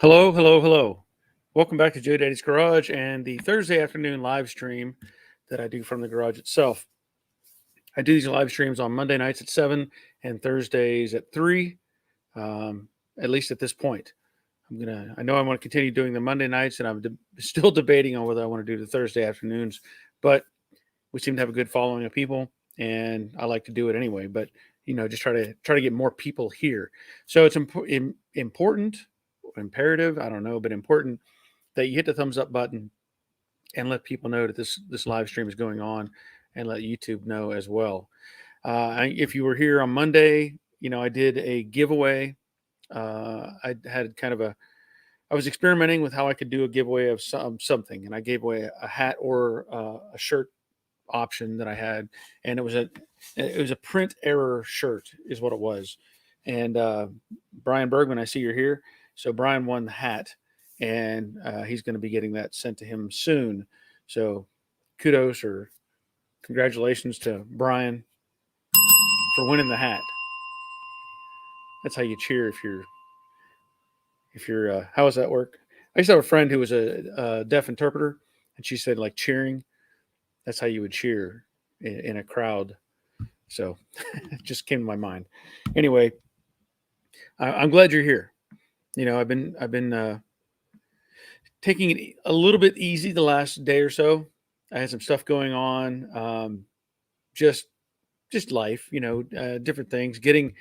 Hello, hello, hello. Welcome back to Joe Daddy's Garage and the Thursday afternoon live stream that I do from the garage itself. I do these live streams on Monday nights at 7 and Thursdays at 3, at least at this point. I know I want to continue doing the Monday nights, and I'm still debating on whether I want to do the Thursday afternoons, but we seem to have a good following of people, and I like to do it anyway. But just try to get more people here. So it's important, imperative, I don't know, but important that you hit the thumbs up button and let people know that this live stream is going on, and let YouTube know as well. If you were here on Monday, I did a giveaway. I had I was experimenting with how I could do a giveaway of something, and I gave away a hat or a shirt option that I had, and it was a print error shirt is what it was. And Brian Bergman, I see you're here. So Brian won the hat, and he's going to be getting that sent to him soon. So kudos or congratulations to Brian for winning the hat. That's how you cheer if you're how does that work? I used to have a friend who was a deaf interpreter, and she said like cheering. That's how you would cheer in a crowd. So it just came to my mind. Anyway, I'm glad you're here. I've been taking it a little bit easy the last day or so. I had some stuff going on, just life, different things. Getting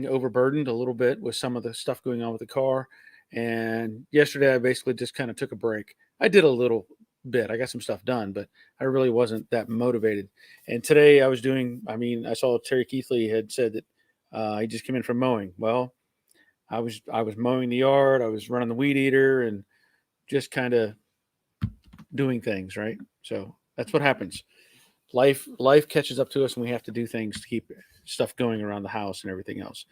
overburdened a little bit with some of the stuff going on with the car. And yesterday, I basically just kind of took a break. I did a little bit. I got some stuff done, but I really wasn't that motivated. And today, I saw Terry Keithley had said that he just came in from mowing. Well, I was mowing the yard. I was running the weed eater and just kind of doing things, right? So that's what happens. Life catches up to us, and we have to do things to keep stuff going around the house and everything else.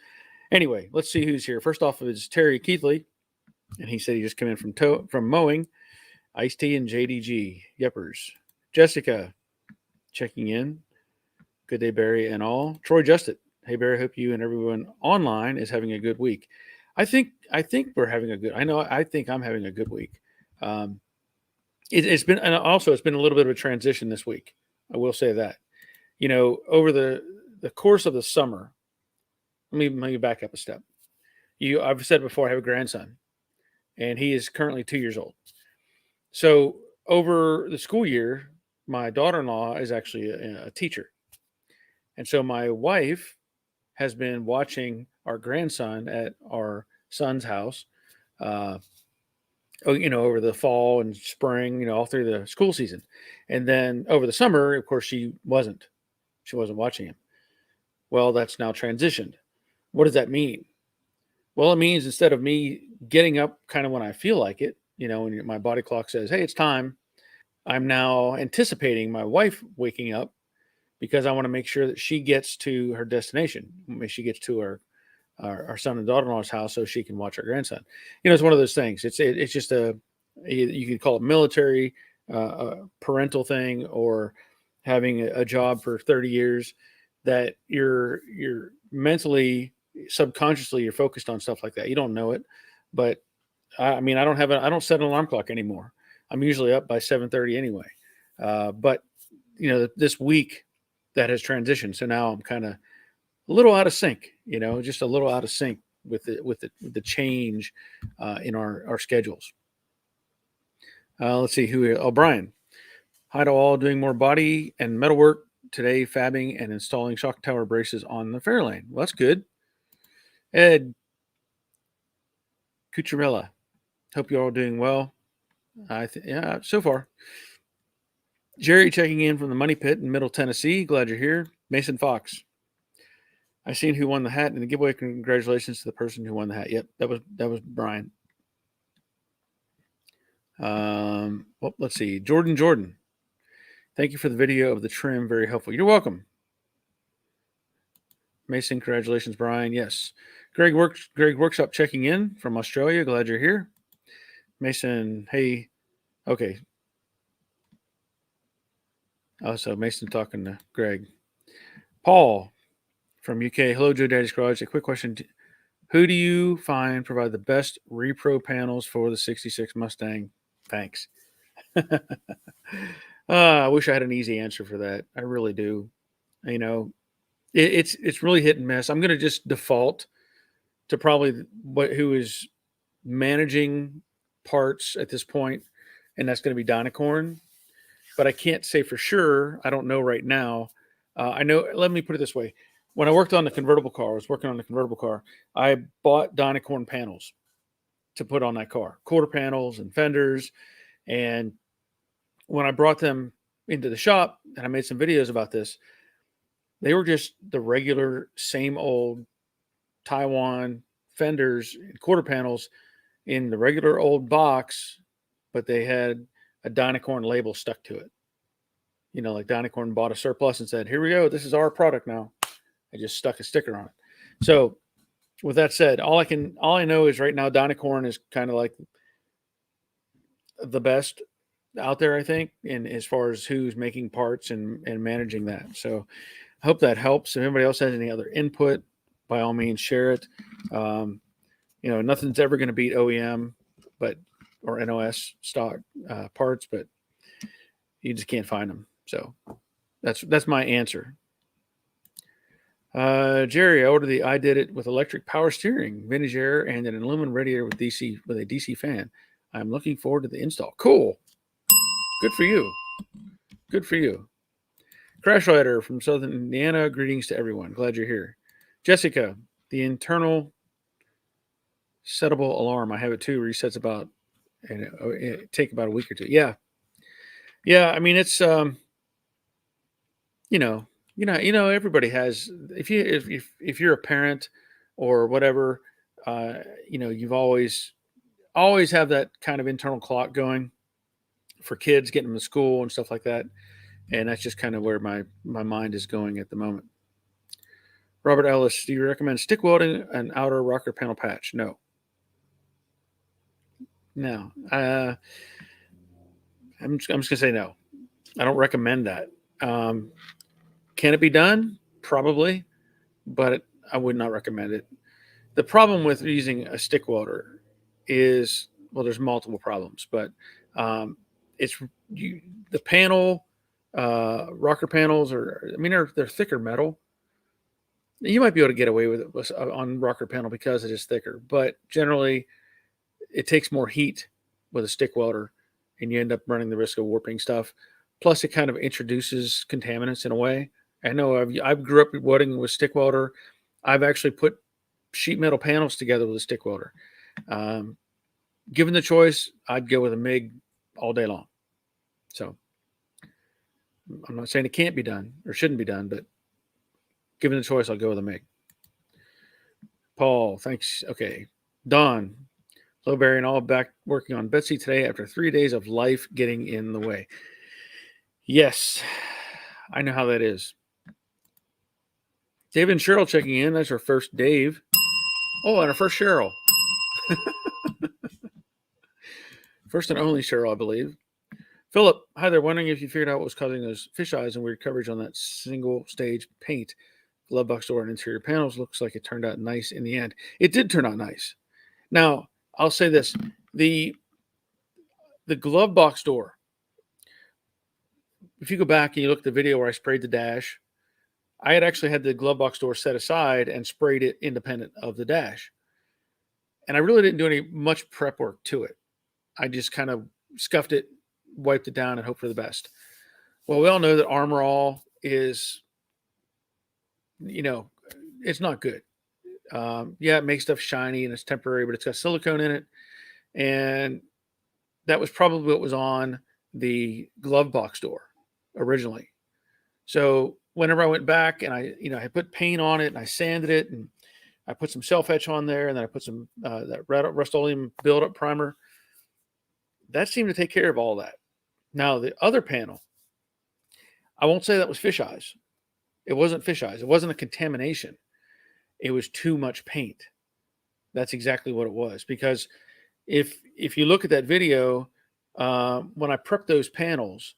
Anyway, let's see who's here. First off is Terry Keithley, and he said he just came in from mowing. Ice T and JDG Yeppers. Jessica checking in. Good day, Barry and all. Troy Justit. Hey, Barry. Hope you and everyone online is having a good week. I think we're having a good. I think I'm having a good week. It's been, and also it's been a little bit of a transition this week. I will say that. Over the course of the summer. Let me back up a step. I've said before, I have a grandson, and he is currently 2 years old. So over the school year, my daughter-in-law is actually a teacher, and so my wife has been watching our grandson at our son's house, over the fall and spring, all through the school season. And then over the summer, of course, she wasn't watching him. Well, that's now transitioned. What does that mean? Well, it means instead of me getting up kind of when I feel like it, when my body clock says, hey, it's time, I'm now anticipating my wife waking up because I want to make sure that she gets to her destination. She gets to our son and daughter-in-law's house so she can watch our grandson. It's one of those things. It's just you could call it military, parental thing, or having a job for 30 years that you're mentally, subconsciously, you're focused on stuff like that. You don't know it, but I don't set an alarm clock anymore. I'm usually up by 7:30 anyway. But this week that has transitioned. So now I'm kind of a little out of sync, just a little out of sync with the change in our schedules. Let's see who. Oh, Brian. Hi to all, doing more body and metal work today, fabbing and installing shock tower braces on the Fairlane. Well, that's good. Ed Cucurella. Hope you're all doing well. Yeah, so far. Jerry checking in from the Money Pit in Middle Tennessee. Glad you're here. Mason Fox. I seen who won the hat in the giveaway. Congratulations to the person who won the hat. Yep, that was Brian. Well, let's see. Jordan. Thank you for the video of the trim. Very helpful. You're welcome. Mason, congratulations, Brian. Yes. Greg Workshop checking in from Australia. Glad you're here. Mason, hey. Okay. Oh, so Mason talking to Greg. Paul from UK. Hello, Joe Daddy's Garage. A quick question. Who do you find provide the best repro panels for the 66 Mustang? Thanks. I wish I had an easy answer for that. I really do. You know, it's really hit and miss. I'm going to just default to probably who is managing parts at this point, and that's going to be Dynacorn. But I can't say for sure. I don't know right now. I know. Let me put it this way: when I worked on the convertible car, I was working on the convertible car. I bought Dynacorn panels to put on that car, quarter panels and fenders. And when I brought them into the shop, and I made some videos about this, they were just the regular, same old Taiwan fenders and quarter panels in the regular old box, but they had a Dynacorn label stuck to it. You know, like Dynacorn bought a surplus and said, "Here we go. This is our product now." I just stuck a sticker on it. So, with that said, all I know is right now Dynacorn is kind of like the best out there, I think, in as far as who's making parts and managing that. So, I hope that helps. If anybody else has any other input, by all means, share it. You know, nothing's ever going to beat OEM, or NOS stock parts, but you just can't find them. So that's my answer. Jerry, I ordered I did it with electric power steering, vintage air, and an aluminum radiator with a DC fan. I'm looking forward to the install. Cool. Good for you. Good for you. Crash Rider from Southern Indiana. Greetings to everyone. Glad you're here. Jessica, the internal settable alarm. I have it too. Resets it take about a week or two. Yeah. I mean, it's everybody has. If you're a parent or whatever, you've always have that kind of internal clock going for kids getting them to school and stuff like that, and that's just kind of where my mind is going at the moment. Robert Ellis, do you recommend stick welding an outer rocker panel patch? No. I'm just gonna say no. I don't recommend that. Can it be done? Probably, but I would not recommend it. The problem with using a stick welder is, well, there's multiple problems, but the panel, rocker panels they're thicker metal. You might be able to get away with it on rocker panel because it is thicker, but generally it takes more heat with a stick welder, and you end up running the risk of warping stuff. Plus, it kind of introduces contaminants in a way. I know I grew up welding with stick welder. I've actually put sheet metal panels together with a stick welder. Given the choice, I'd go with a MIG all day long. So I'm not saying it can't be done or shouldn't be done, but given the choice, I'll go with a MIG. Paul, thanks. Okay. Don, hello, Barry, and all back working on Betsy today after 3 days of life getting in the way. Yes, I know how that is. David and Cheryl checking in. That's our first Dave. Oh, and our first Cheryl. First and only Cheryl, I believe. Philip, hi there. Wondering if you figured out what was causing those fish eyes and weird coverage on that single stage paint. Glove box door and interior panels. Looks like it turned out nice in the end. It did turn out nice. Now, I'll say this. The glove box door, if you go back and you look at the video where I sprayed the dash, I had actually had the glove box door set aside and sprayed it independent of the dash. And I really didn't do any much prep work to it. I just kind of scuffed it, wiped it down, and hoped for the best. Well, we all know that Armor All is, it's not good. It makes stuff shiny and it's temporary, but it's got silicone in it. And that was probably what was on the glove box door originally. So whenever I went back and I put paint on it and I sanded it and I put some self etch on there and then I put some that Rust-Oleum build-up primer, that seemed to take care of all that. Now the other panel, I won't say that was fish eyes. It wasn't fish eyes. It wasn't a contamination. It was too much paint. That's exactly what it was. Because if you look at that video, when I prepped those panels,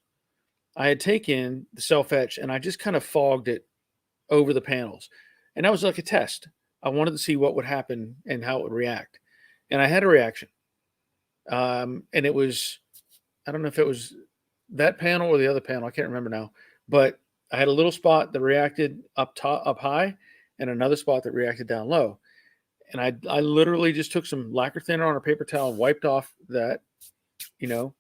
I had taken the self etch and I just kind of fogged it over the panels, and that was like a test. I wanted to see what would happen and how it would react. And I had a reaction. And it was, I don't know if it was that panel or the other panel. I can't remember now. But I had a little spot that reacted up top, up high, and another spot that reacted down low. And I literally just took some lacquer thinner on a paper towel and wiped off that, you know,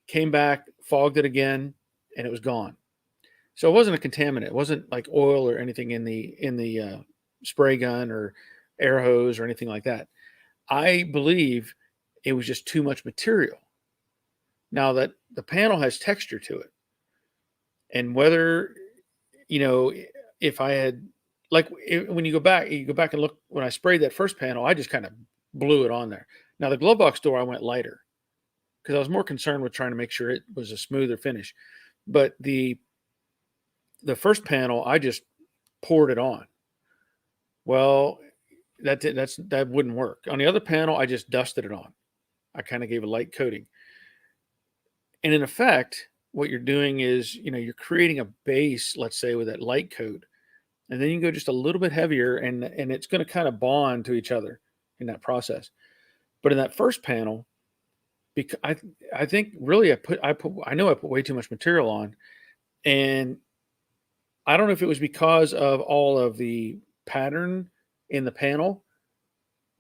came back, fogged it again, and it was gone. So it wasn't a contaminant. It wasn't like oil or anything in the spray gun or air hose or anything like that. I believe it was just too much material. Now that the panel has texture to it, and whether you know if I had like when you go back and look when I sprayed that first panel, I just kind of blew it on there. Now the glove box door, I went lighter because I was more concerned with trying to make sure it was a smoother finish. But the first panel, I just poured it on. Well, that wouldn't work. On the other panel, I just dusted it on. I kind of gave a light coating. And in effect, what you're doing is, you're creating a base, let's say, with that light coat, and then you go just a little bit heavier, and it's going to kind of bond to each other in that process. But in that first panel, because I think really I know I put way too much material on, and I don't know if it was because of all of the pattern in the panel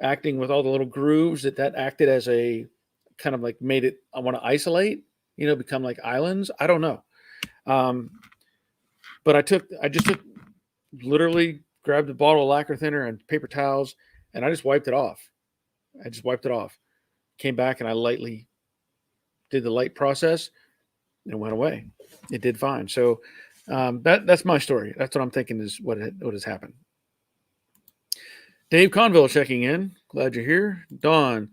acting with all the little grooves that acted as a kind of like made it, I want to isolate, become like islands. I don't know. Um, but I just took literally grabbed a bottle of lacquer thinner and paper towels, and I just wiped it off. I just wiped it off. Came back and I lightly did the light process, and it went away. It did fine. So that's my story. That's what I'm thinking is what has happened. Dave Conville checking in. Glad you're here. Dawn,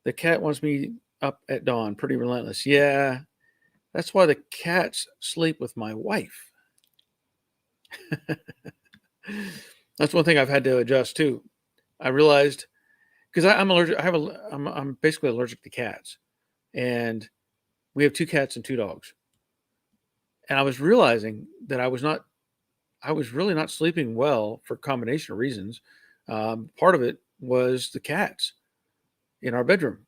the cat wants me up at dawn. Pretty relentless. Yeah, that's why the cats sleep with my wife. That's one thing I've had to adjust to. I realized because I'm allergic. I'm basically allergic to cats, and we have 2 cats and 2 dogs. And I was realizing that I was really not sleeping well for a combination of reasons. Part of it was the cats in our bedroom.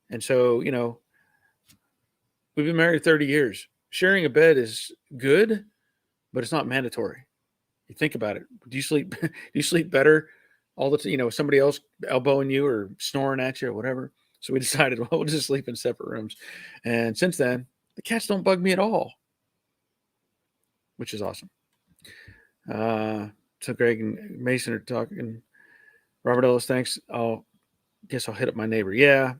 And so, we've been married 30 years. Sharing a bed is good, but it's not mandatory. You think about it. Do you sleep do you sleep better all the time, with somebody else elbowing you or snoring at you or whatever? So we decided, well, we'll just sleep in separate rooms. And since then, the cats don't bug me at all, which is awesome. So Greg and Mason are talking. Robert Ellis, thanks. Guess I'll hit up my neighbor. Yeah,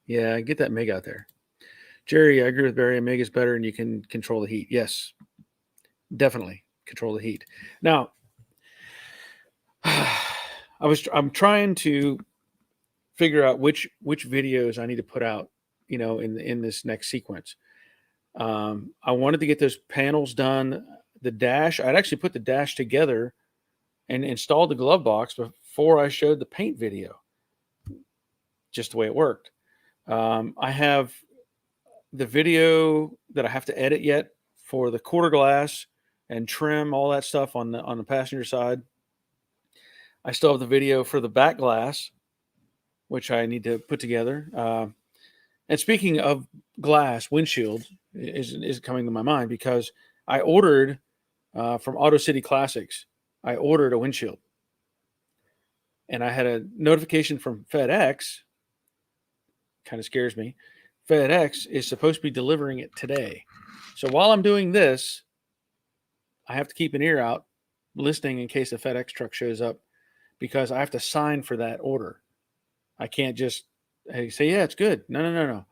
get that MIG out there. Jerry, I agree with Barry. A MIG is better, and you can control the heat. Yes, definitely control the heat. Now, I'm trying to figure out which videos I need to put out, in this next sequence. I wanted to get those panels done. The dash, I'd actually put the dash together and installed the glove box before I showed the paint video, just the way it worked. I have the video that I have to edit yet for the quarter glass and trim all that stuff on the passenger side. I still have the video for the back glass, which I need to put together. And speaking of glass, windshield is coming to my mind because I ordered from Auto City Classics. I ordered a windshield, and I had a notification from FedEx. Kind of scares me. FedEx is supposed to be delivering it today. So while I'm doing this, I have to keep an ear out, listening in case the FedEx truck shows up, because I have to sign for that order. I can't just say, yeah, it's good. No.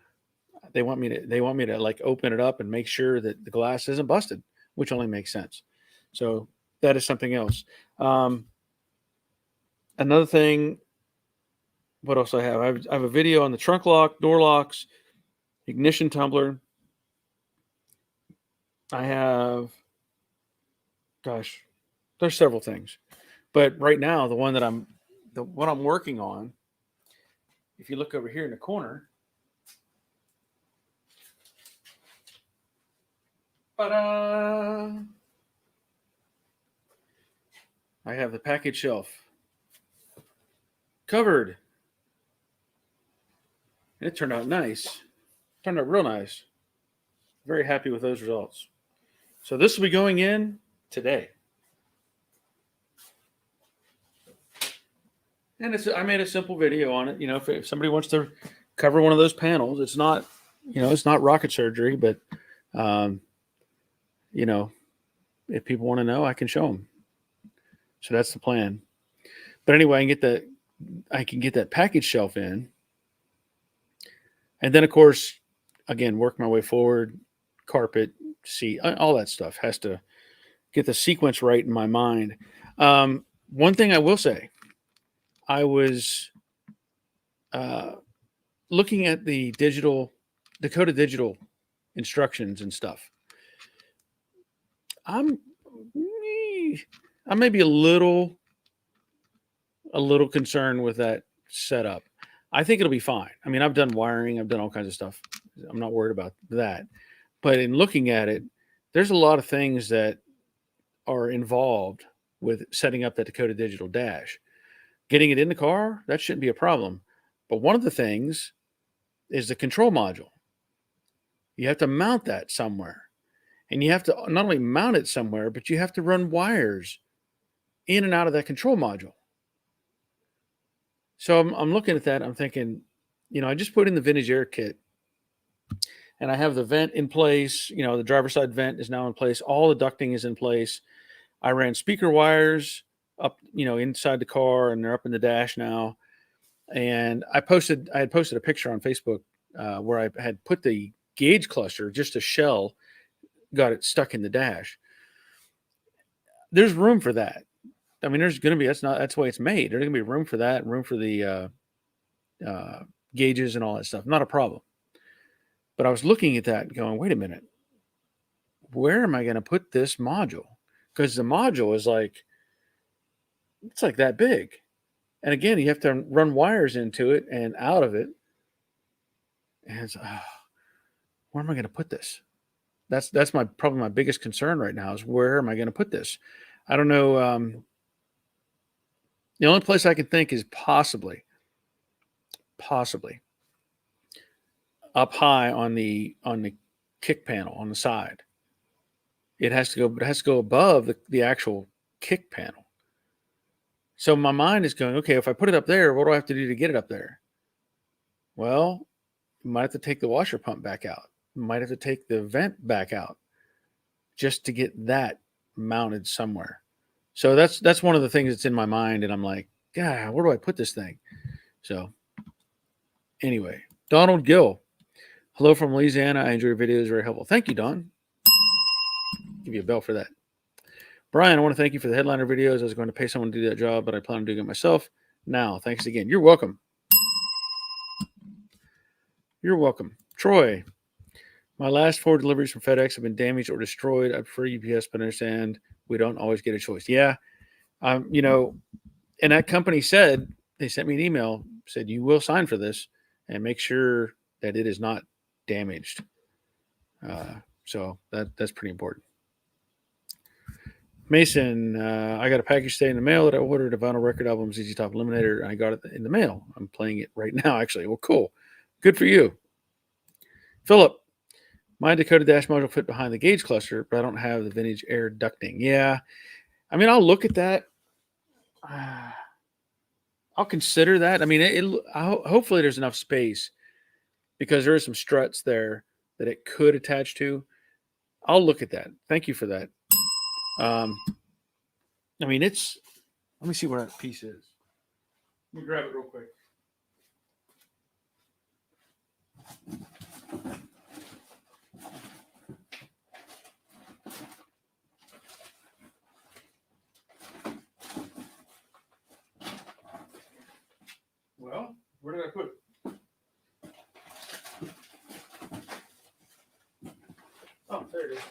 They want me to like open it up and make sure that the glass isn't busted, which only makes sense. So that is something else. Another thing, what else I have? I have a video on the trunk lock, door locks, ignition tumbler. I have, there's several things, but right now the one I'm working on. If you look over here in the corner, I have the package shelf covered. And it turned out nice. Turned out real nice. Very happy with those results. So this will be going in today. And I made a simple video on it. If somebody wants to cover one of those panels, it's not, it's not rocket surgery, but, if people want to know, I can show them. So that's the plan. But anyway, I can get that package shelf in. And then, of course, again, work my way forward, carpet, seat, all that stuff has to get the sequence right in my mind. One thing I will say, I was looking at the Dakota Digital instructions and stuff. I'm maybe a little concerned with that setup. I think it'll be fine. I mean, I've done wiring, I've done all kinds of stuff. I'm not worried about that. But in looking at it, there's a lot of things that are involved with setting up that Dakota Digital dash. Getting it in the car, that shouldn't be a problem. But one of the things is the control module. You have to mount that somewhere. And you have to not only mount it somewhere, but you have to run wires in and out of that control module. So I'm looking at that. I'm thinking, I just put in the vintage air kit and I have the vent in place. The driver's side vent is now in place. All the ducting is in place. I ran speaker wires up, inside the car, and they're up in the dash now. And I had posted a picture on Facebook where I had put the gauge cluster, just a shell, got it stuck in the dash. There's room for that. I mean, there's going to be, that's the way it's made. There's going to be room for that, room for the gauges and all that stuff. Not a problem. But I was looking at that and going, wait a minute, where am I going to put this module? Because the module is it's like that big. And again, you have to run wires into it and out of it. And it's, where am I going to put this? That's probably my biggest concern right now is where am I going to put this? I don't know. The only place I can think is possibly up high on the kick panel on the side. It has to go above the actual kick panel. So my mind is going, okay, if I put it up there, what do I have to do to get it up there? Well, you might have to take the washer pump back out. You might have to take the vent back out just to get that mounted somewhere. So that's one of the things that's in my mind. And I'm like, God, where do I put this thing? So anyway, Donald Gill. Hello from Louisiana. I enjoy your videos. Very helpful. Thank you, Don. Give you a bell for that. Brian, I want to thank you for the headliner videos. I was going to pay someone to do that job, but I plan on doing it myself now. Thanks again. You're welcome. You're welcome. Troy, my last 4 deliveries from FedEx have been damaged or destroyed. I prefer UPS, but I understand we don't always get a choice. Yeah. And that company said, they sent me an email, said you will sign for this and make sure that it is not damaged. So that's pretty important. Mason, I got a package today in the mail that I ordered, a vinyl record album, ZZ Top Eliminator, and I got it in the mail. I'm playing it right now, actually. Well, cool. Good for you. Philip, my Dakota dash module fit behind the gauge cluster, but I don't have the vintage air ducting. Yeah. I mean, I'll look at that. I'll consider that. I mean, hopefully there's enough space because there are some struts there that it could attach to. I'll look at that. Thank you for that. I mean, let me see where that piece is. Let me grab it real quick. Well, where did I put it? Oh, there it is.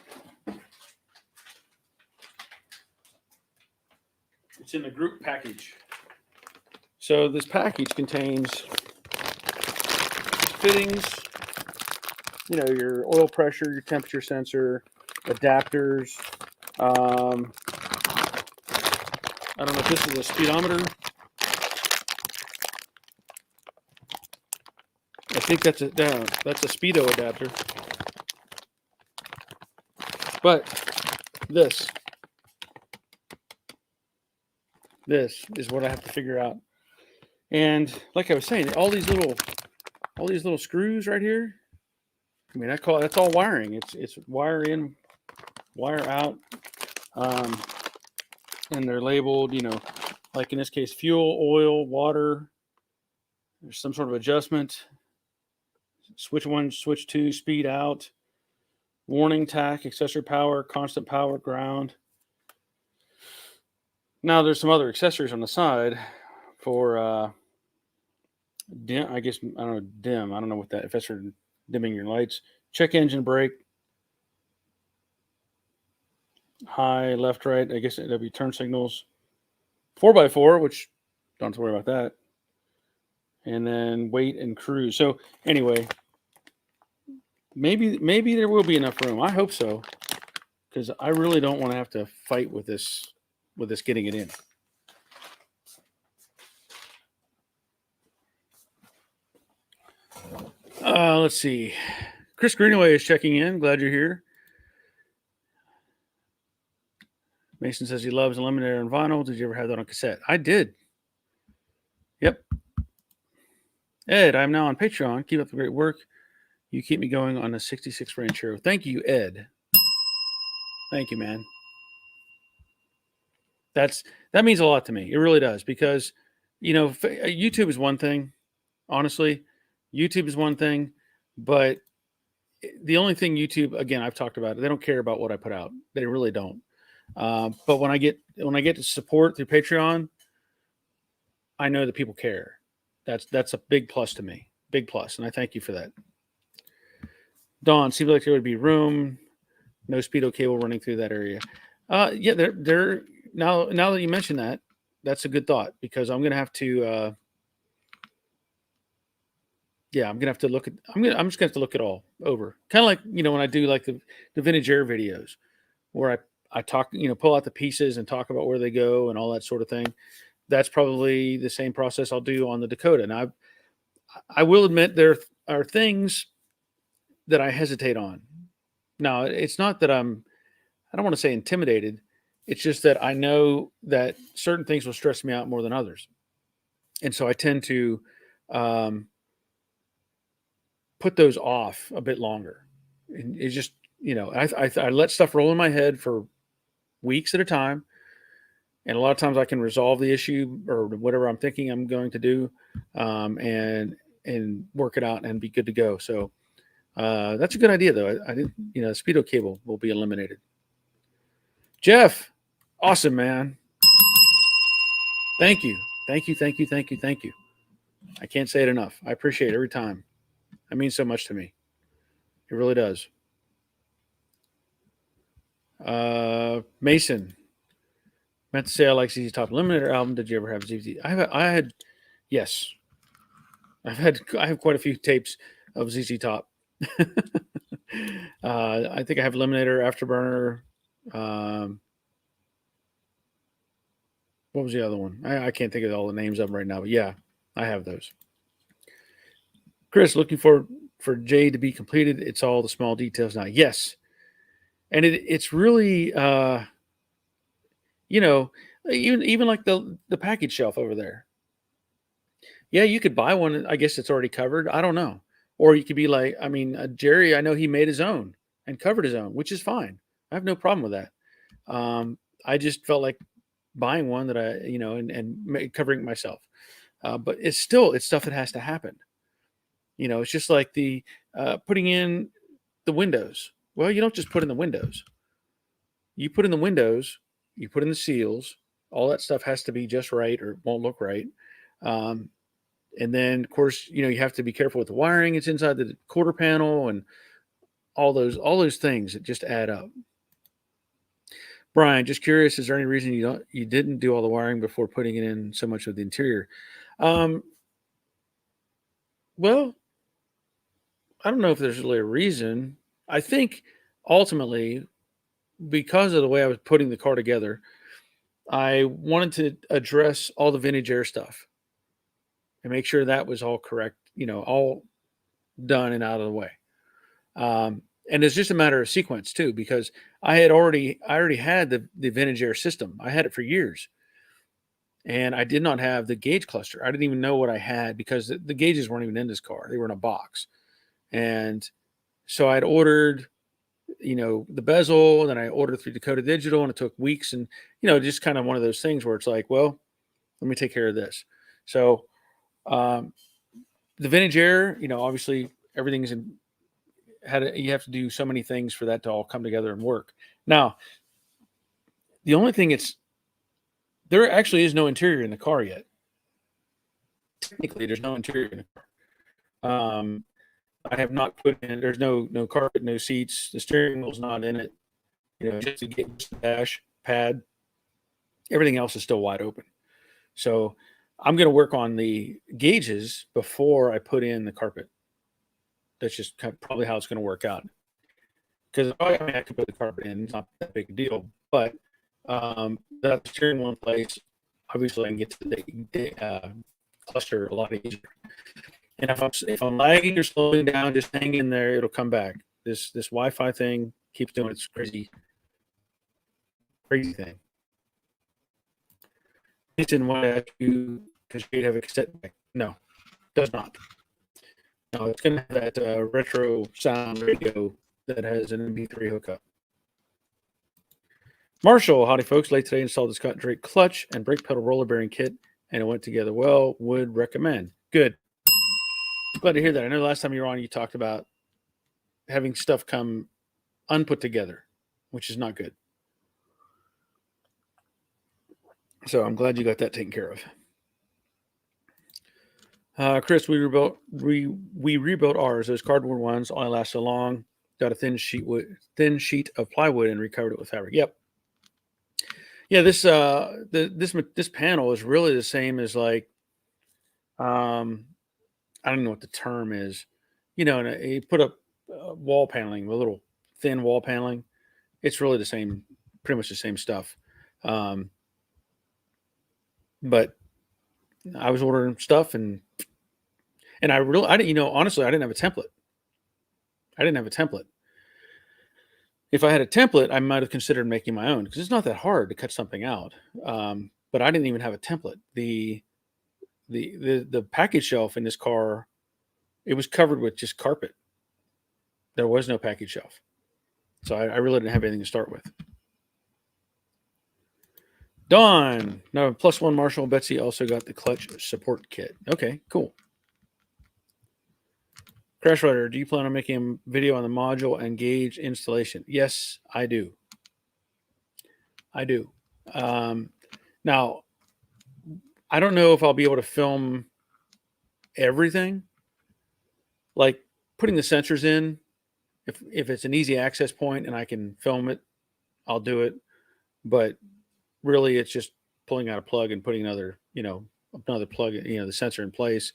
It's in the group package. So this package contains fittings, your oil pressure, your temperature sensor, adapters, I don't know if this is a speedometer. I think that's a speedo adapter. But this is what I have to figure out. And like I was saying, all these little screws right here. I mean, that's all wiring. It's wire in, wire out, and they're labeled. Like in this case, fuel, oil, water. There's some sort of adjustment. Switch 1, switch 2, speed out, warning, tack, accessory power, constant power, ground. Now there's some other accessories on the side for dim. I guess I don't know, dim. I don't know what that, if that's for dimming your lights. Check engine, brake, high, left, right. I guess it'll be turn signals. 4x4, which don't have to worry about that. And then wait and cruise. So anyway, maybe there will be enough room. I hope so, because I really don't want to have to fight with this getting it in. Let's see. Chris Greenaway is checking in. Glad you're here. Mason says he loves Eliminator and vinyl. Did you ever have that on cassette? I did. Yep. Ed, I'm now on Patreon. Keep up the great work. You keep me going on a 66 Ranchero. Thank you, Ed. Thank you, man. That means a lot to me. It really does, because YouTube is one thing. Honestly, YouTube is one thing, but the only thing YouTube, again, I've talked about it, they don't care about what I put out. They really don't. But when I get to support through Patreon, I know that people care. That's a big plus to me. Big plus, and I thank you for that. Dawn, seems like there would be room. No speedo cable running through that area. Yeah, there. Now that you mention that, that's a good thought, because I'm gonna have to. I'm gonna have to look at. I'm just gonna have to look it all over. Kind of like when I do like the vintage air videos, where I talk, pull out the pieces and talk about where they go and all that sort of thing. That's probably the same process I'll do on the Dakota. And I will admit there are things that I hesitate on. Now, it's not that I don't want to say intimidated. It's just that I know that certain things will stress me out more than others. And so I tend to put those off a bit longer. And it's just, I let stuff roll in my head for weeks at a time. And a lot of times I can resolve the issue or whatever I'm thinking I'm going to do, and work it out and be good to go. So that's a good idea, though. I didn't, speedo cable will be eliminated. Jeff, awesome, man. Thank you. I can't say it enough. I appreciate it every time. It means so much to me. It really does. Mason, meant to say I like ZZ Top Eliminator album. Did you ever have ZZ? Yes. I have quite a few tapes of ZZ Top. I think I have Eliminator, Afterburner. What was the other one? I can't think of all the names of them right now, but yeah, I have those. Chris, looking for J to be completed. It's all the small details now. Yes. And it's really, even like the package shelf over there. Yeah, you could buy one. I guess it's already covered. I don't know. Or you could be like, Jerry, I know he made his own and covered his own, which is fine. I have no problem with that. I just felt like buying one that and covering it myself. But it's stuff that has to happen. It's just like the putting in the windows. Well, you don't just put in the windows. You put in the windows, you put in the seals. All that stuff has to be just right, or it won't look right. And then, of course, you have to be careful with the wiring. It's inside the quarter panel, and all those things that just add up. Brian, just curious, is there any reason you didn't do all the wiring before putting it in so much of the interior? Well, I don't know if there's really a reason. I think ultimately, because of the way I was putting the car together, I wanted to address all the vintage air stuff and make sure that was all correct, all done and out of the way. And it's just a matter of sequence too, because I already had the vintage air system. I had it for years, and I did not have the gauge cluster. I didn't even know what I had because the gauges weren't even in this car; they were in a box. And so I'd ordered, the bezel, and then I ordered through Dakota Digital, and it took weeks. And just kind of one of those things where it's like, well, let me take care of this. So um, the vintage air, obviously everything's in you have to do so many things for that to all come together and work. Now, the only thing there actually is no interior in the car yet. Technically, there's no interior in the car. I have not put in. There's no carpet, no seats. The steering wheel's not in it. Just to get the dash pad. Everything else is still wide open. So I'm going to work on the gauges before I put in the carpet. That's just probably how it's going to work out. Because I could put the carpet in. It's not that big a deal. But that steering wheel in place, obviously I can get to the cluster a lot easier. And if I'm lagging or slowing down, just hang in there. It'll come back. This Wi-Fi thing keeps doing its crazy thing. It didn't want to ask you because you'd have a cassette deck. No, does not. No, it's going to have that retro sound radio that has an MP3 hookup. Marshall, howdy folks. Late today, installed the Scott Drake clutch and brake pedal roller bearing kit, and it went together well. Would recommend. Good. Glad to hear that. I know last time you were on, you talked about having stuff come unput together, which is not good. So I'm glad you got that taken care of. Chris, we rebuilt ours. Those cardboard ones only last so long. Got a thin sheet of plywood and recovered it with fabric. Yep. Yeah, this panel is really the same as like, I don't know what the term is. And you put up wall paneling, a little thin wall paneling. It's really the same, pretty much the same stuff. But I was ordering stuff and I didn't, honestly, I didn't have a template. If I had a template, I might have considered making my own because it's not that hard to cut something out. But I didn't even have a template. The package shelf in this car, it was covered with just carpet. There was no package shelf. So I really didn't have anything to start with. Dawn. No, +1 Marshall. Betsy also got the clutch support kit. Okay, cool. Crash Rider, do you plan on making a video on the module and gauge installation? Yes, I do. Now, I don't know if I'll be able to film everything. Like putting the sensors in, if it's an easy access point and I can film it, I'll do it. But really, it's just pulling out a plug and putting another plug, the sensor in place.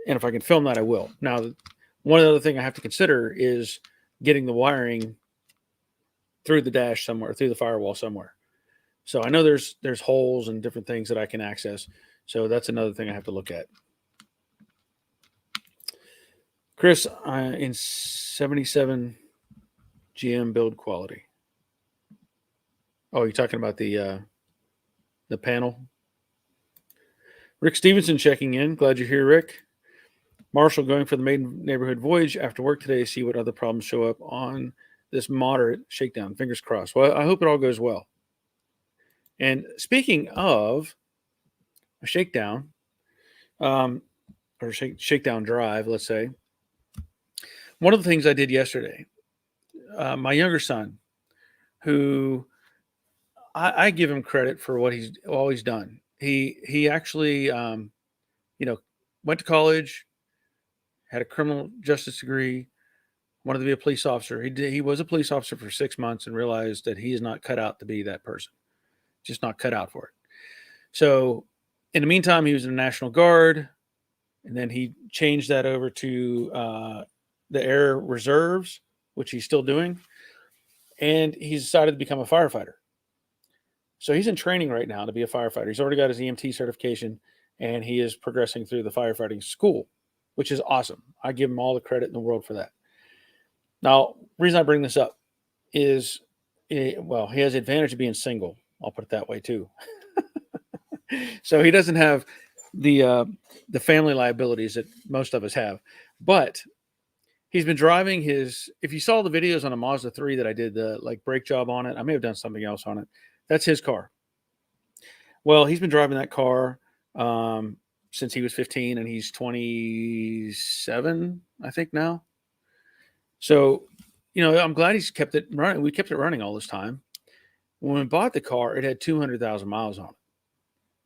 And if I can film that, I will. Now, one other thing I have to consider is getting the wiring through the dash somewhere, through the firewall somewhere. So I know there's holes and different things that I can access. So that's another thing I have to look at. Chris, in 77 GM build quality. Oh, you're talking about the panel? Rick Stevenson checking in. Glad you're here, Rick. Marshall going for the maiden neighborhood voyage after work today. See what other problems show up on this moderate shakedown. Fingers crossed. Well, I hope it all goes well. And speaking of a shakedown, or shakedown drive, let's say, one of the things I did yesterday, my younger son, who I give him credit for what he's always done. He actually, went to college, had a criminal justice degree, wanted to be a police officer. He was a police officer for 6 months and realized that he is not cut out to be that person. Just not cut out for it. So in the meantime, he was in the National Guard, and then he changed that over to the Air Reserves, which he's still doing. And he's decided to become a firefighter. So he's in training right now to be a firefighter. He's already got his EMT certification, and he is progressing through the firefighting school, which is awesome. I give him all the credit in the world for that. Now, the reason I bring this up is, well, he has the advantage of being single. I'll put it that way too. So he doesn't have the family liabilities that most of us have, but he's been driving his. If you saw the videos on a Mazda 3 that I did the like brake job on it, I may have done something else on it. That's his car. Well, he's been driving that car since he was 15, and he's 27, I think now. So, I'm glad he's kept it running. We kept it running all this time. When we bought the car, it had 200,000 miles on it.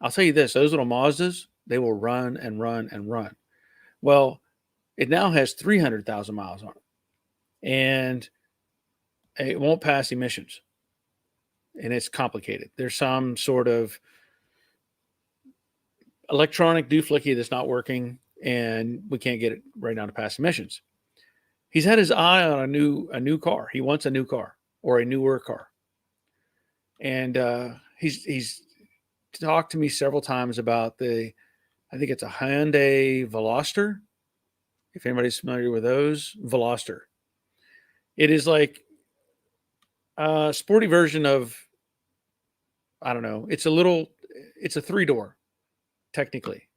I'll tell you this: those little Mazdas, they will run and run and run. Well, it now has 300,000 miles on it, and it won't pass emissions. And it's complicated. There's some sort of electronic doohickey that's not working, and we can't get it right now to pass emissions. He's had his eye on a new car. He wants a new car or a newer car, and he's talked to me several times about I think it's a Hyundai Veloster. If anybody's familiar with those, Veloster. It is like a sporty version of, I don't know. It's a 3-door, technically.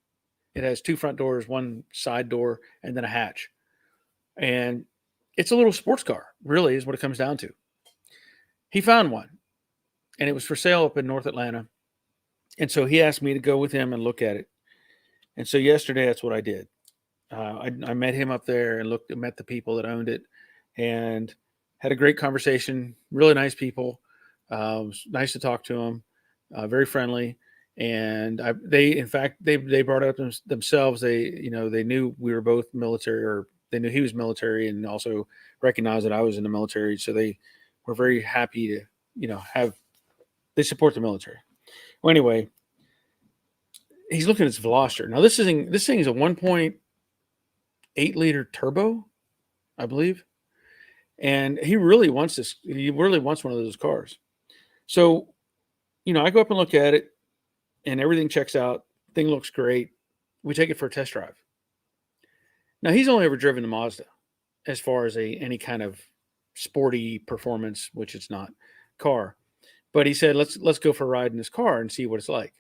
It has 2 front doors, 1 side door, and then a hatch. And it's a little sports car, really, is what it comes down to. He found one, and it was for sale up in North Atlanta. And so he asked me to go with him and look at it. And so yesterday, that's what I did. I met him up there and met the people that owned it, and had a great conversation. Really nice people. It was nice to talk to them. Very friendly. And they brought it up themselves. They knew we were both military, or they knew he was military, and also recognized that I was in the military. So they were very happy to, they support the military. Well, anyway, he's looking at his Veloster. Now this thing is a 1.8 liter turbo, I believe. And he really wants this. He really wants one of those cars. So, I go up and look at it, and everything checks out. Thing looks great. We take it for a test drive. Now, he's only ever driven the Mazda as far as any kind of sporty performance, which it's not, car. But he said, let's go for a ride in this car and see what it's like.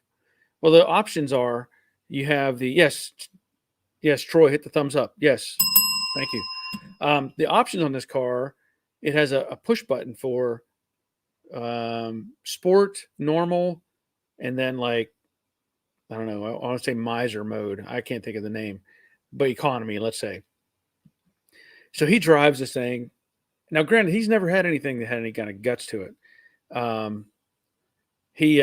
Well, the options are, you have yes, Troy, hit the thumbs up. Yes, thank you. The options on this car, it has a push button for sport, normal, and then I don't know, I want to say miser mode. I can't think of the name, but economy, let's say. So he drives this thing. Now, granted, he's never had anything that had any kind of guts to it. He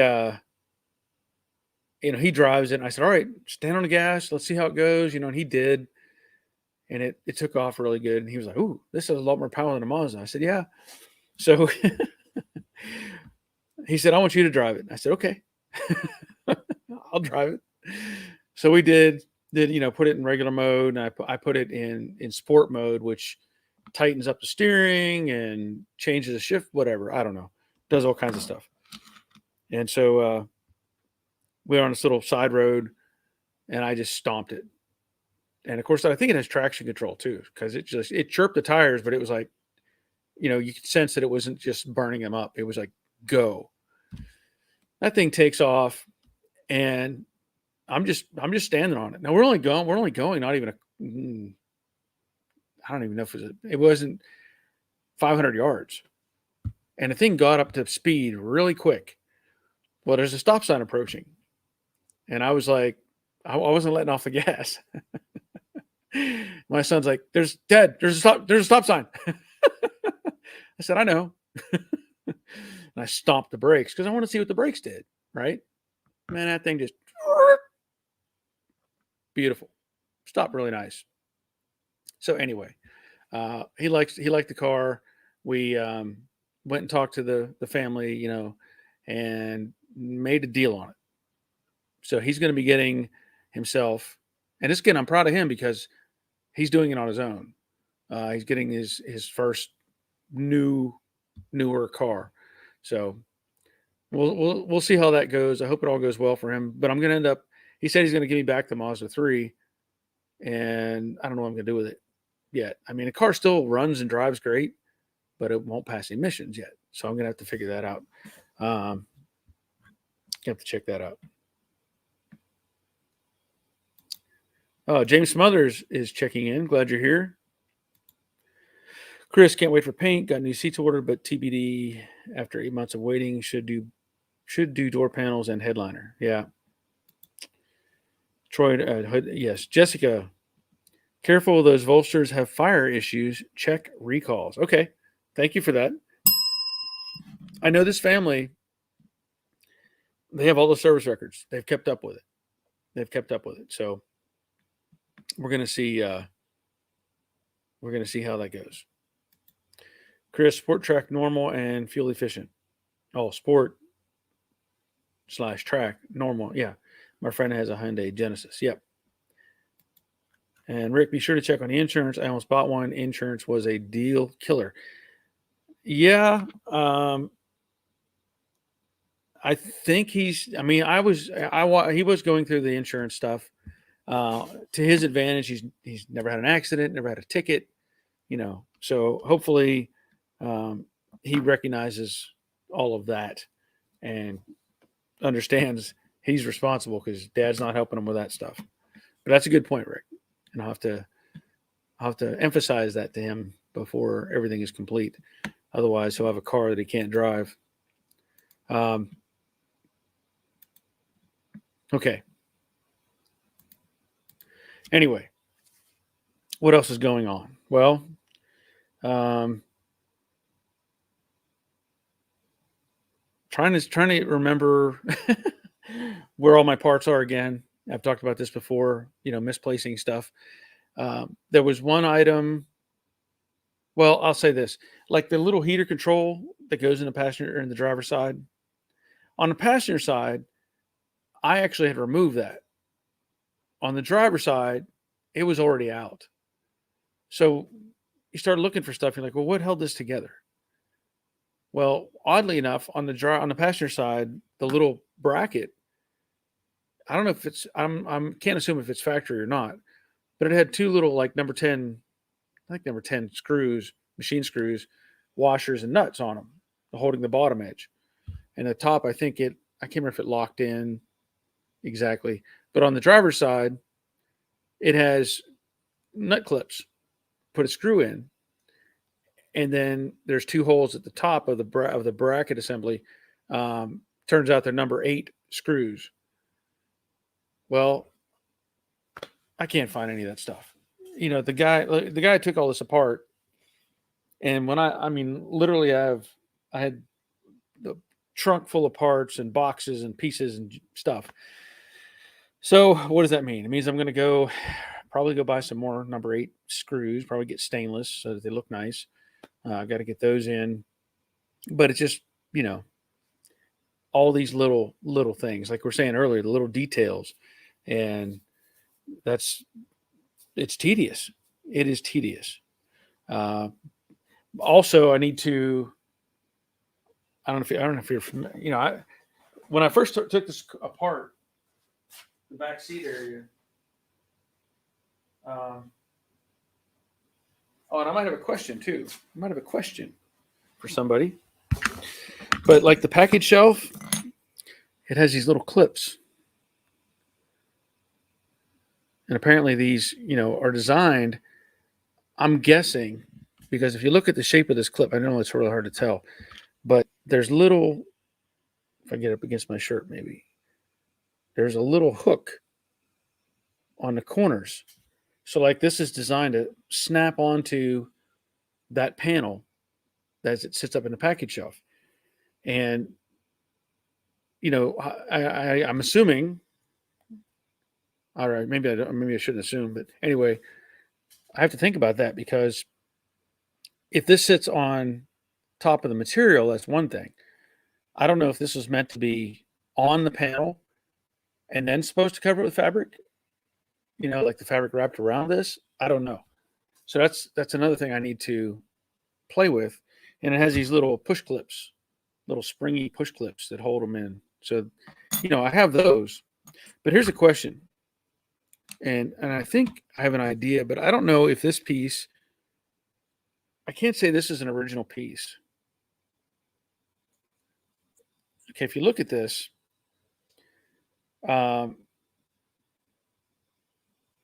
drives it, and I said, all right, stand on the gas. Let's see how it goes. And he did. And it took off really good. And he was like, ooh, this has a lot more power than a Mazda. I said, yeah. So he said, I want you to drive it. I said, okay, I'll drive it. So we did, put it in regular mode. And I put it in sport mode, which tightens up the steering and changes the shift, whatever. I don't know. Does all kinds of stuff. And so we were on this little side road, and I just stomped it. And of course, I think it has traction control too, because it chirped the tires, but it was like, you could sense that it wasn't just burning them up. It was like, go. That thing takes off, and I'm just standing on it. Now we're only going not even I don't even know if it wasn't 500 yards. And the thing got up to speed really quick. Well, there's a stop sign approaching. And I was like, I wasn't letting off the gas. My son's like, there's a stop sign. I said, I know. And I stomped the brakes because I want to see what the brakes did. Right? Man, that thing just beautiful. Stopped really nice. So anyway, he liked the car. We went and talked to the family, and made a deal on it. So he's going to be getting himself, and again, I'm proud of him because he's doing it on his own. He's getting his first newer car. So we'll see how that goes. I hope it all goes well for him. But I'm gonna end up. He said he's gonna give me back the Mazda 3, and I don't know what I'm gonna do with it yet. I mean, the car still runs and drives great, but it won't pass emissions yet. So I'm gonna have to figure that out. Have to check that out. James Smothers is checking in. Glad you're here. Chris, can't wait for paint. Got new seats ordered, but TBD after 8 months of waiting. Should do door panels and headliner. Yeah. Troy, yes. Jessica, careful, those Volsters have fire issues. Check recalls. Okay. Thank you for that. I know this family, they have all the service records. They've kept up with it. So we're going to see how that goes. Chris, sport track normal and fuel efficient. Oh, sport / track normal. Yeah. My friend has a Hyundai Genesis. Yep. And Rick, be sure to check on the insurance. I almost bought one. Insurance was a deal killer. Yeah. I think he was going through the insurance stuff. To his advantage, he's never had an accident, never had a ticket, so hopefully he recognizes all of that and understands he's responsible because dad's not helping him with that stuff. But that's a good point, Rick. And I'll have to emphasize that to him before everything is complete. Otherwise, he'll have a car that he can't drive. Okay. Anyway, what else is going on? Well, trying to remember where all my parts are again. I've talked about this before, misplacing stuff. There was one item. Well, I'll say this, like the little heater control that goes in the passenger or in the driver's side. On the passenger side, I actually had to remove that. On the driver's side, it was already out. So you start looking for stuff. You're like, well, what held this together? Well, oddly enough, on the passenger side, the little bracket, I don't know if it's, can't assume if it's factory or not, but it had two little like number 10 screws, machine screws, washers and nuts on them, holding the bottom edge. And the top, I can't remember if it locked in exactly, but on the driver's side, it has nut clips, put a screw in, and then there's two holes at the top of the bracket assembly. Turns out they're number 8 screws. Well, I can't find any of that stuff. The guy took all this apart, and when literally I had the trunk full of parts and boxes and pieces and stuff. So what does that mean? It means I'm going to probably go buy some more number 8 screws, probably get stainless so that they look nice. I've got to get those in, but it's just, all these little things, like we're saying earlier, the little details, and it's tedious. It is tedious. Also, I don't know if you're familiar, when I first took this apart, the back seat area. And I might have a question too. I might have a question for somebody. But like the package shelf, it has these little clips. And apparently these, are designed, I'm guessing, because if you look at the shape of this clip, I know it's really hard to tell, but there's little, if I get up against my shirt maybe, there's a little hook on the corners. So like this is designed to snap onto that panel as it sits up in the package shelf. And, I'm assuming, all right, maybe I shouldn't assume, but anyway, I have to think about that because if this sits on top of the material, that's one thing. I don't know if this was meant to be on the panel and then supposed to cover it with fabric, like the fabric wrapped around this. I don't know. So that's another thing I need to play with. And it has these little push clips little springy push clips that hold them in. So, I have those. But here's a question, and I think I have an idea, but I don't know if this piece. I can't say this is an original piece. Okay, if you look at this, um,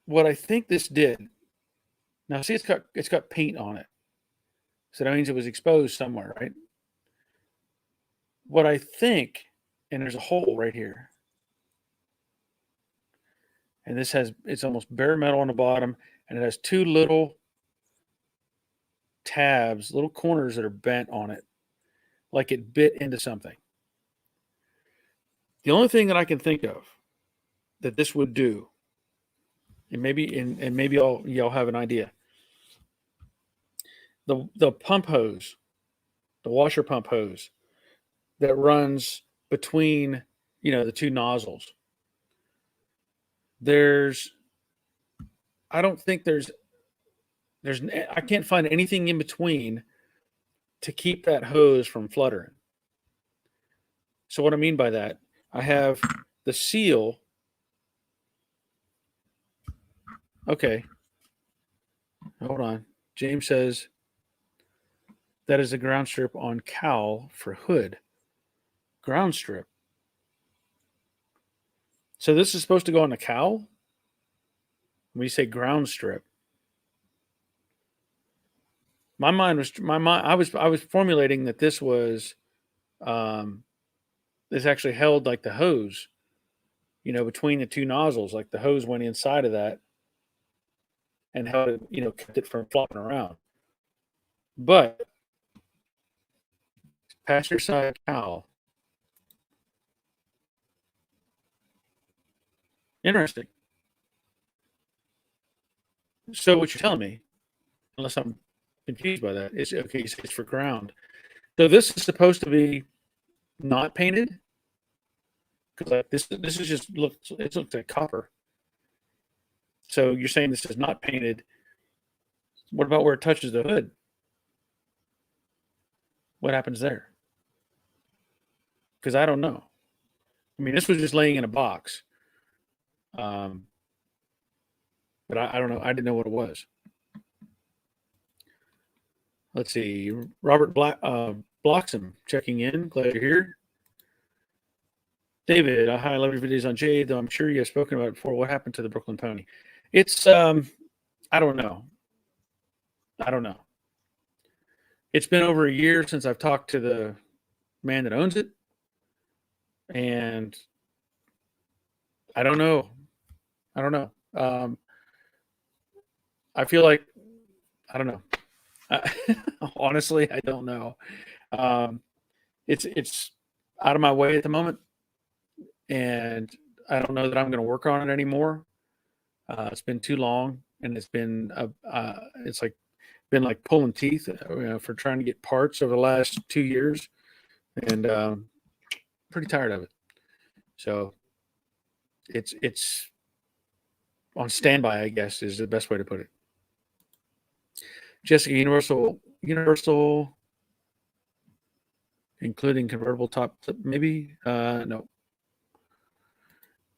what I think this did. Now, see, it's got paint on it, so that means it was exposed somewhere, right? What I think, and there's a hole right here, and it's almost bare metal on the bottom, and it has two little tabs, little corners that are bent on it, like it bit into something. The only thing that I can think of that this would do, and maybe y'all have an idea. The pump hose, the washer pump hose that runs between the two nozzles. I don't think I can't find anything in between to keep that hose from fluttering. So what I mean by that, I have the seal. Okay, hold on. James says that is a ground strip on cowl for hood. Ground strip. So this is supposed to go on the cowl? When you say ground strip, my mind. I was formulating that this was this actually held like the hose, between the two nozzles, like the hose went inside of that and held it, kept it from flopping around. But passenger side cowl. Interesting. So what you're telling me, unless I'm confused by that, is okay. It's for ground. So this is supposed to be not painted because like this is just it looks like copper. So you're saying this is not painted. What about where it touches the hood? What happens there? Because I don't know. I mean, this was just laying in a box, um, but I don't know. I didn't know what it was. Let's see. Robert Bloxham checking in. Glad you're here. David, hi, I love your videos on Jade, though I'm sure you have spoken about it before. What happened to the Brooklyn Pony? It's, I don't know. It's been over a year since I've talked to the man that owns it, and I don't know. I feel like I don't know. Honestly, I don't know. It's out of my way at the moment, and I don't know that I'm going to work on it anymore. It's been too long, and it's been been like pulling teeth for trying to get parts over the last 2 years, and pretty tired of it. So it's on standby, I guess, is the best way to put it. Jessica, Universal, including convertible top, maybe? No.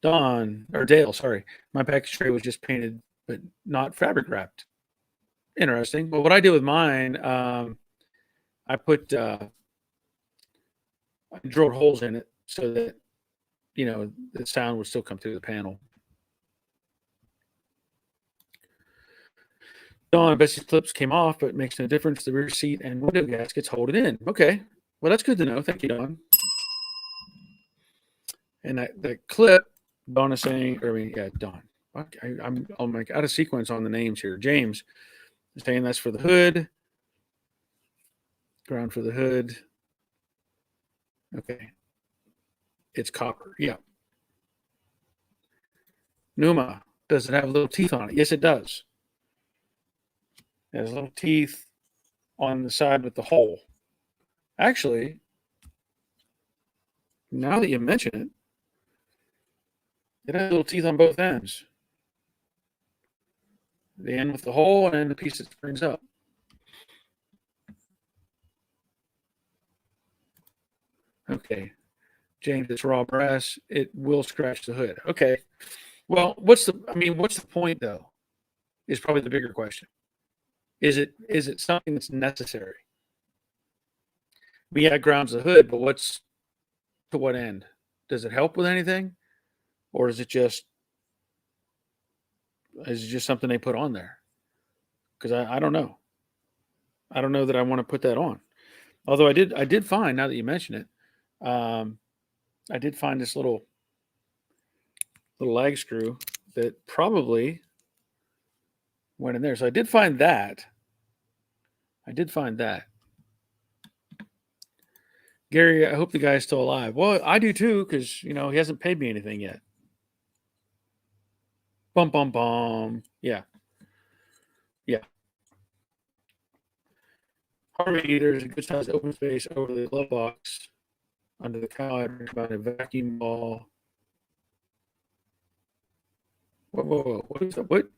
Don, or Dale, sorry. My package tray was just painted, but not fabric wrapped. Interesting. Well, what I did with mine, I put, I drilled holes in it so that, the sound would still come through the panel. Don, Bessie's clips came off, but it makes no difference. The rear seat and window gaskets hold it in. Okay. Well, that's good to know. Thank you, Don. And the clip, Don is saying, Don. I'm like out of sequence on the names here. James is saying that's for the hood. Ground for the hood. Okay. It's copper. Yeah. Numa, does it have little teeth on it? Yes, it does. It has little teeth on the side with the hole. Actually, now that you mention it, it has little teeth on both ends. The end with the hole and the piece that springs up. Okay. James, it's raw brass. It will scratch the hood. Okay. Well, what's the point though? Is probably the bigger question. Is it something that's necessary? Yeah, it grounds the hood, but what's to what end? Does it help with anything? Or is it just something they put on there? Because I don't know. I don't know that I want to put that on. Although I did find, now that you mention it, I did find this little lag screw that probably went in there. So I did find that. Gary, I hope the guy's still alive. Well, I do too, because he hasn't paid me anything yet. Bum bum bum. Yeah. Yeah. Harvey, there's a good sized open space over the glove box under the cow. I recommend a vacuum ball. Whoa, whoa, whoa. What is that? What?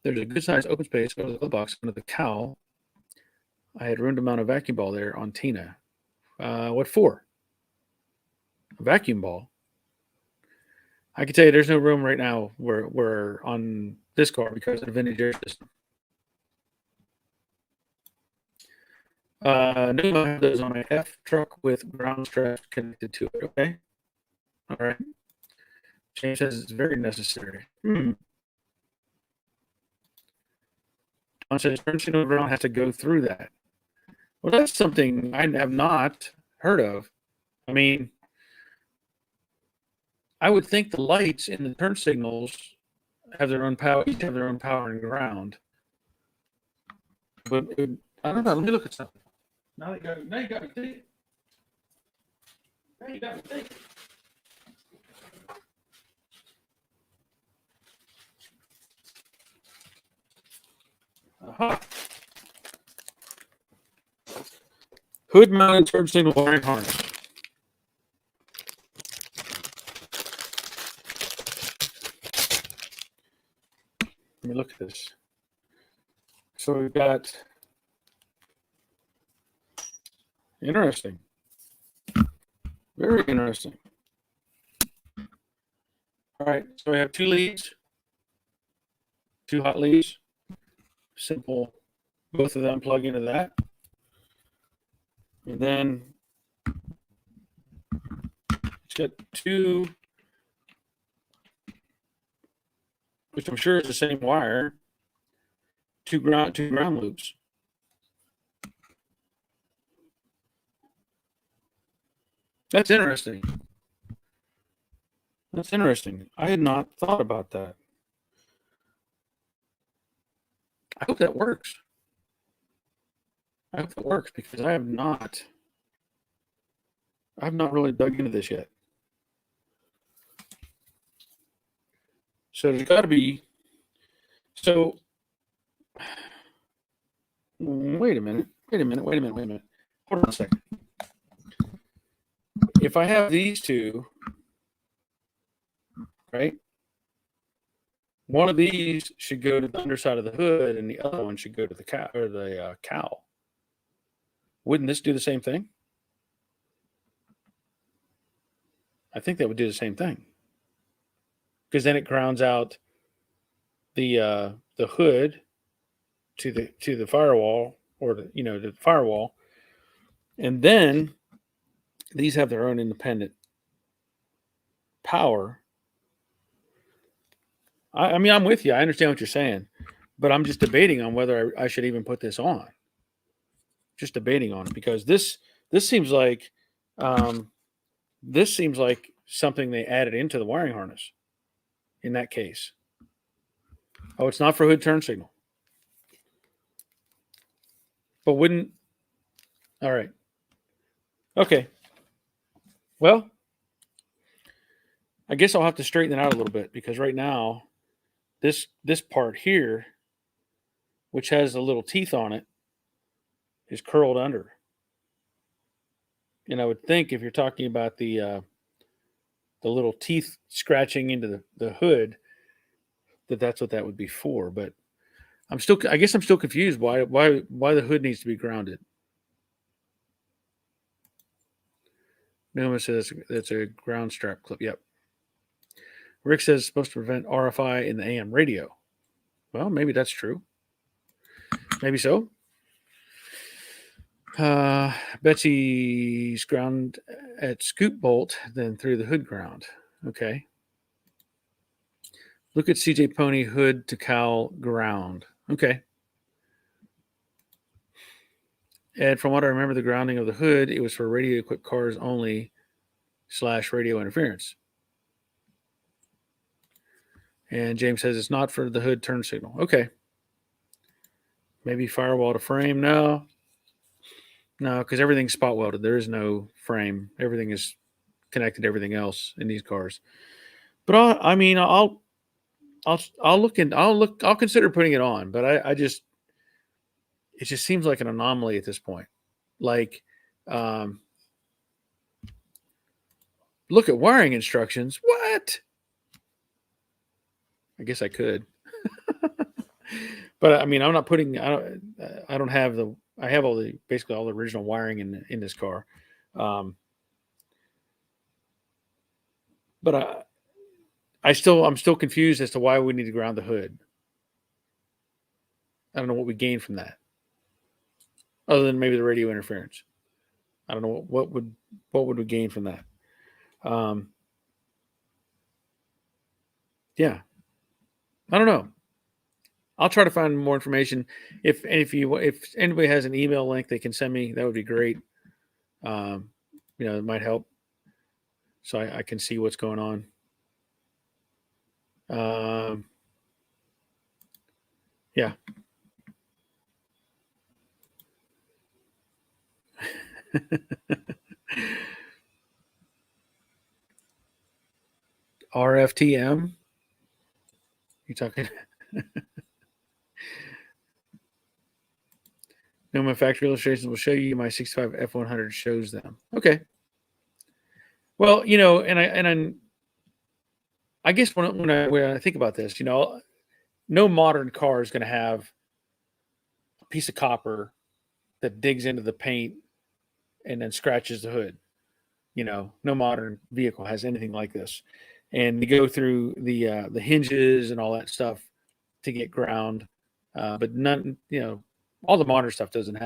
There's a good sized open space over the glove box under the cow. I had room to mount a vacuum ball there on Tina. What for? A vacuum ball? I can tell you there's no room right now where we're on this car because of the vintage air system. No, I have those on my F truck with ground straps connected to it. Okay. All right. James says it's very necessary. Don says turn signal ground has to go through that. Well, that's something I have not heard of. I mean, I would think the lights in the turn signals have their own power, each have their own power and ground. But I don't know. Let me look at something. Now you got me thinking. Now you got me thinking. Uh-huh. Hood mounted turn signal wiring harness. Let me look at this. So we've got interesting. Very interesting. All right, so we have 2 leads, 2 hot leads. Simple, both of them plug into that. And then it's got 2, which I'm sure is the same wire, 2 ground loops. That's interesting. I had not thought about that. I hope that works. Because I have not really dug into this yet. So there's got to be. So wait a minute. Hold on a second. If I have these 2, right? One of these should go to the underside of the hood, and the other one should go to the cow. Wouldn't this do the same thing? I think that would do the same thing, because then it grounds out the hood to the firewall, or the firewall, and then these have their own independent power. I mean, I'm with you. I understand what you're saying, but I'm just debating on whether I should even put this on. Just debating on it, because this seems like something they added into the wiring harness. In that case, oh, it's not for hood turn signal, but wouldn't. All right. Okay. Well, I guess I'll have to straighten it out a little bit, because right now, this part here, which has the little teeth on it, is curled under. And I would think if you're talking about the little teeth scratching into the hood, that's what that would be for. But I guess I'm still confused why the hood needs to be grounded. Numa says that's a ground strap clip. Yep. Rick says it's supposed to prevent RFI in the AM radio. Well, maybe that's true. Maybe so. Betsy's ground at scoop bolt, then through the hood ground. Okay. Look at CJ Pony hood to cowl ground. Okay. And from what I remember, the grounding of the hood, it was for radio equipped cars only / radio interference. And James says it's not for the hood turn signal. Okay. Maybe firewall to frame. No, because everything's spot welded. There is no frame. Everything is connected to everything else in these cars. But I'll consider putting it on. But it just seems like an anomaly at this point. Like, look at wiring instructions. What? I guess I could. But I'm not putting. I don't have the. I have basically all the original wiring in this car. But I'm still confused as to why we need to ground the hood. I don't know what we gain from that, other than maybe the radio interference. I don't know what would we gain from that. Yeah, I don't know. I'll try to find more information. If anybody has an email link they can send me, that would be great. It might help, so I can see what's going on. Yeah. RFTM. You talking? No, my factory illustrations will show you. My 65 F100 shows them. Okay. Well, and I guess when I think about this, no modern car is going to have a piece of copper that digs into the paint and then scratches the hood. No modern vehicle has anything like this. And you go through the hinges and all that stuff to get ground, but none. All the modern stuff doesn't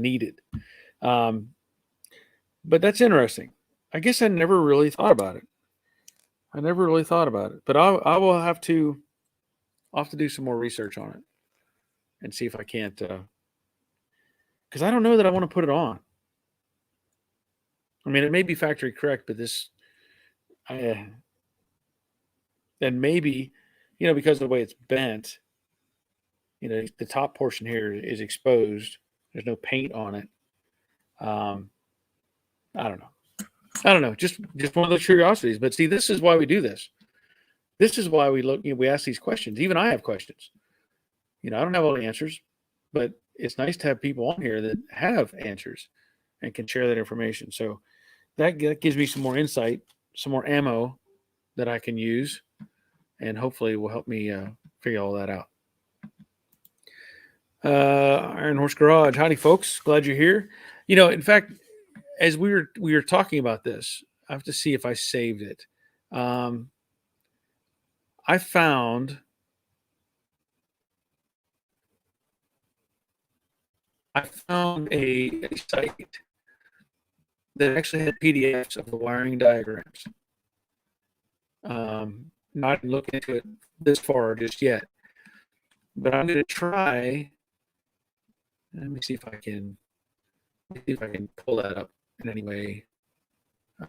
need it. But that's interesting. I guess I never really thought about it. But I will have to. I'll have to do some more research on it and see if I can't. Because I don't know that I want to put it on. I mean, it may be factory correct, but and maybe, because of the way it's bent, the top portion here is exposed. There's no paint on it. I don't know. Just one of those curiosities. But see, this is why we do this. This is why we look. We ask these questions. Even I have questions. I don't have all the answers, but it's nice to have people on here that have answers and can share that information. So that gives me some more insight, some more ammo that I can use, and hopefully will help me figure all that out. Iron Horse Garage, howdy folks, glad you're here. In fact, as we were talking about this, I have to see if I saved it. I found a site that actually had PDFs of the wiring diagrams. Not looking into it this far just yet, but I'm going to try. Let me see if I can pull that up in any way.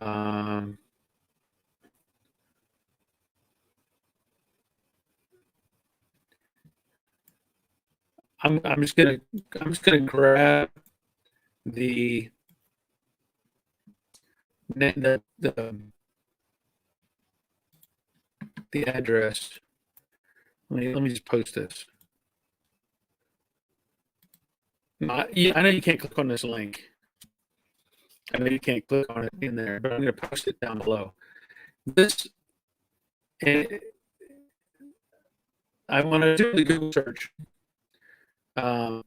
I'm just gonna grab the address. Let me just post this. I know you can't click on this link. I know you can't click on it in there, but I'm going to post it down below. I want to do the Google search for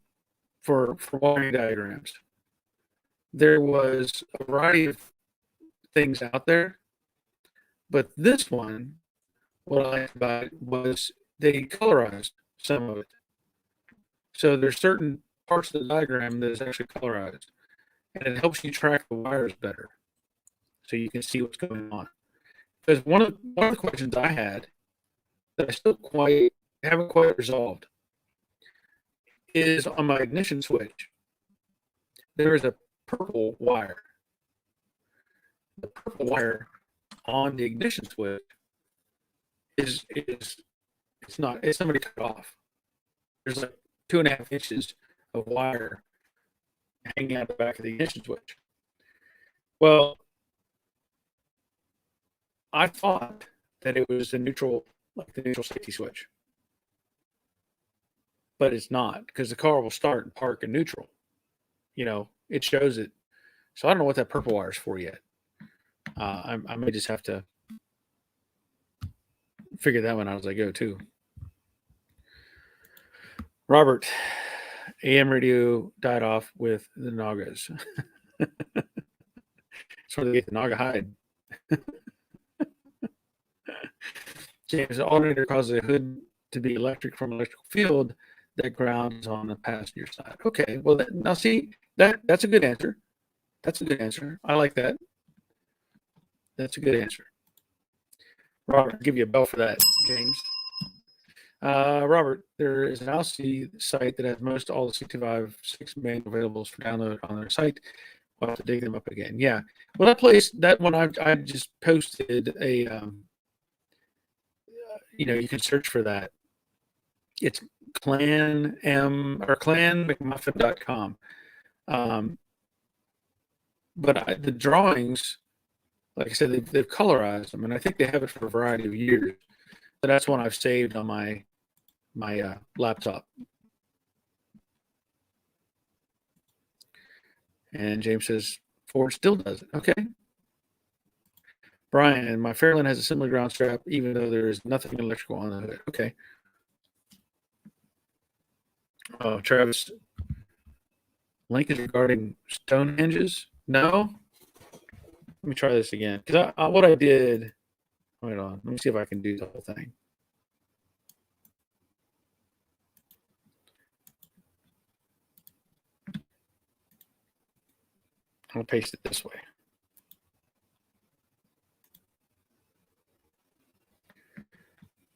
wiring diagrams. There was a variety of things out there. But this one, what I liked about it was they colorized some of it. So there's certain parts of the diagram that is actually colorized, and it helps you track the wires better, so you can see what's going on. Because one of the questions I had that I still haven't quite resolved is on my ignition switch. There is a purple wire. The purple wire on the ignition switch is it's somebody cut off. There's like 2.5 inches of wire hanging out the back of the ignition switch. Well, I thought that it was the neutral safety switch, but it's not, because the car will start and park in neutral. It shows it. So I don't know what that purple wire is for yet. I may just have to figure that one out as I go too. Robert, AM radio died off with the Nagas. That's where they get the Naga hide. James, the alternator causes a hood to be electric from electrical field that grounds on the passenger side. Okay, well, now see, that's a good answer. That's a good answer. I like that. That's a good answer. Robert, I'll give you a bell for that, James. Robert, there is an ALCI site that has most all the 65.6 manual availables for download on their site. We'll have to dig them up again. Yeah. Well, that one I just posted a, you can search for that. It's clanmcmuffin.com. But the drawings, like I said, they've colorized them, and I think they have it for a variety of years. So that's one I've saved on my laptop. And James says Ford still does it. Okay. Brian, my Fairlane has a similar ground strap, even though there is nothing electrical on it. Okay. Oh, Travis, link is regarding Stonehenges. No. Let me try this again. Because what I did. Wait on. Let me see if I can do the whole thing. I'll paste it this way.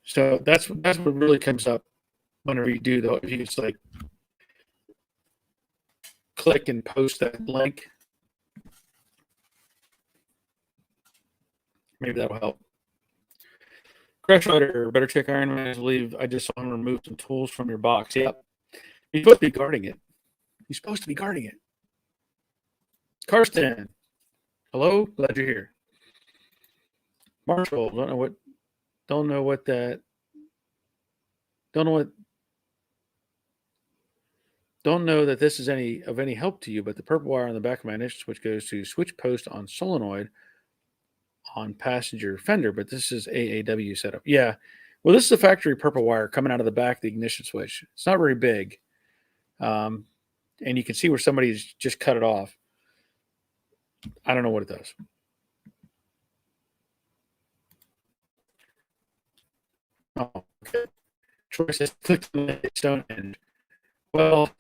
So that's what really comes up whenever you do though. If you just like click and post that link, maybe that'll help. Crash Rider, better check Iron Man. I believe I just saw him remove some tools from your box. Yep. You're supposed to be guarding it. You're supposed to be guarding it. Karsten, hello, glad you're here. Marshall, don't know that this is of any help to you, but the purple wire on the back of my ignition switch goes to switch post on solenoid on passenger fender, but this is AAW setup. Yeah. Well, this is a factory purple wire coming out of the back of the ignition switch. It's not very big. And you can see where somebody's just cut it off. I don't know what it does. Oh, okay. Troy says, click the Stonehenge. Well,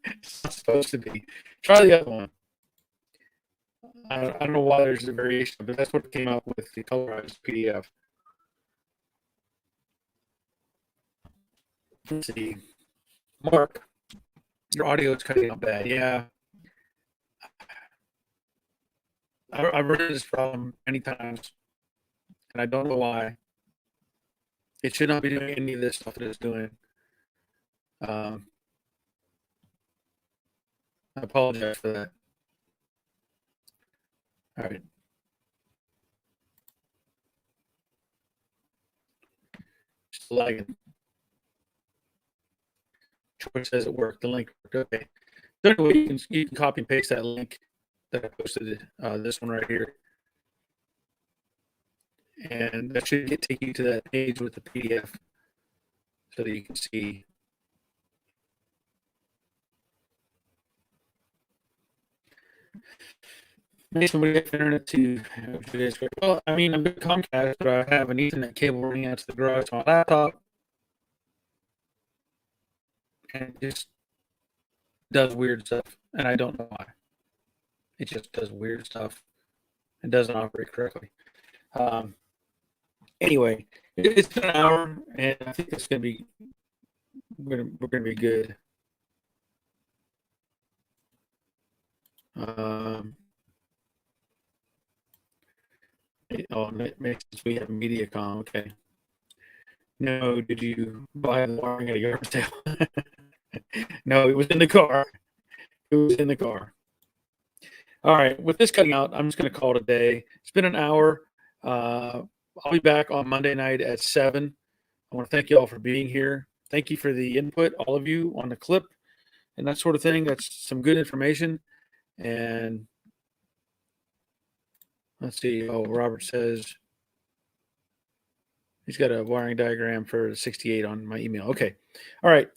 it's not supposed to be. Try the other one. I don't know why there's a variation, but that's what came up with the colorized PDF. Let's see. Mark, your audio is cutting out bad. Yeah. I've run into this problem many times, and I don't know why. It should not be doing any of this stuff that it's doing. I apologize for that. All right. Just lagging. Troy says it worked. The link worked. Okay. So anyway, you can copy and paste that link that I posted, this one right here. And that should take you to that page with the PDF so that you can see. Mason, we have internet to. Well, I mean, I'm good Comcast, but I have an Ethernet cable running out to the garage to my laptop, and it just does weird stuff, and I don't know why. It just does weird stuff and doesn't operate correctly. Anyway, it's been an hour, and I think it's gonna be we're gonna be good. Oh, makes sense. We have MediaCom. Okay. No, did you buy the wiring at a yard sale? No, it was in the car. It was in the car. All right. With this cutting out, I'm just going to call it a day. It's been an hour. I'll be back on Monday night at 7. I want to thank you all for being here. Thank you for the input, all of you, on the clip and that sort of thing. That's some good information. And let's see. Oh, Robert says he's got a wiring diagram for 68 on my email. Okay. All right.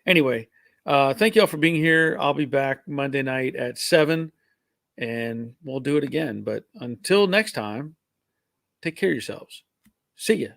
Anyway, thank you all for being here. I'll be back Monday night at 7, and we'll do it again. But until next time, take care of yourselves. See ya.